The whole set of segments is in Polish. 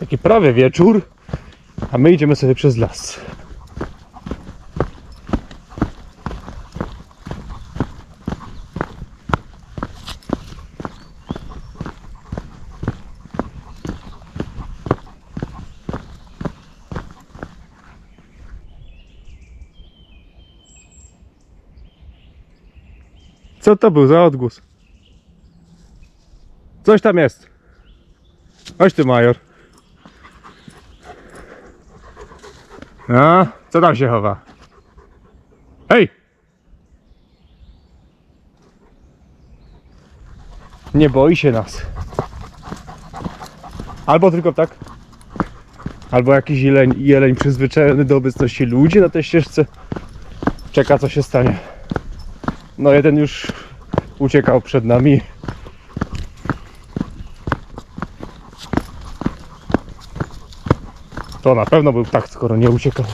taki prawie wieczór, a my idziemy sobie przez las. Co to był za odgłos? Coś tam jest. Chodź ty, major. A, co tam się chowa? Hej! Nie boi się nas. Albo tylko tak. Albo jakiś jeleń przyzwyczajony do obecności ludzi na tej ścieżce. Czeka, co się stanie. No jeden już uciekał przed nami. To na pewno był tak, skoro nie uciekał.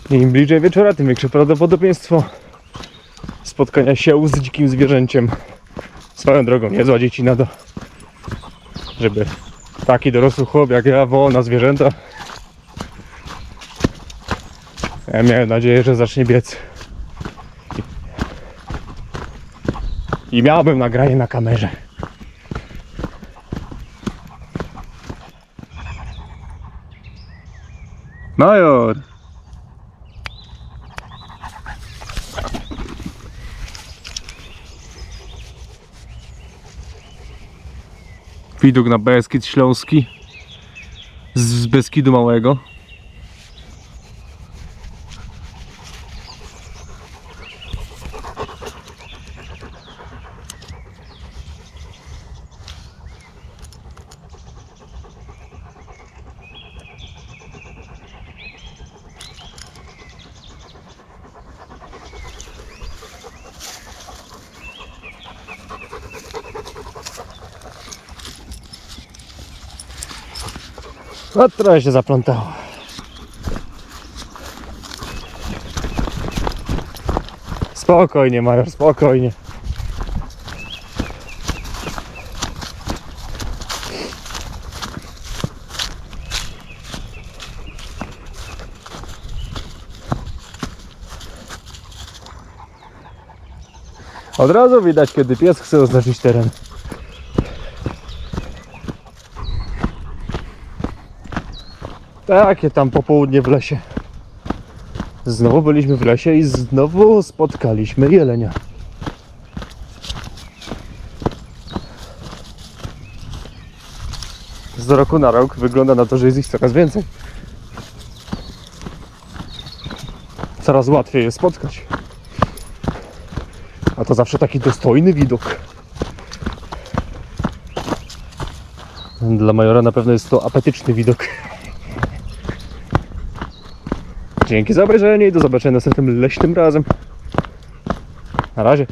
Im bliżej wieczora, tym większe prawdopodobieństwo spotkania się z dzikim zwierzęciem. Swoją drogą, niezła dziecina do, żeby taki dorosły chłop jak ja wołał na zwierzęta. Ja miałem nadzieję, że zacznie biec. I miałbym nagranie na kamerze. Major! Widok na Beskid Śląski z Beskidu Małego. No trochę się zaplątało. Spokojnie, major, spokojnie. Od razu widać, kiedy pies chce oznaczyć teren. Takie tam popołudnie w lesie. Znowu byliśmy w lesie i znowu spotkaliśmy jelenia. Z roku na rok wygląda na to, że jest ich coraz więcej. Coraz łatwiej je spotkać. A to zawsze taki dostojny widok. Dla majora na pewno jest to apetyczny widok. Dzięki za obejrzenie i do zobaczenia następnym leśnym razem. Na razie.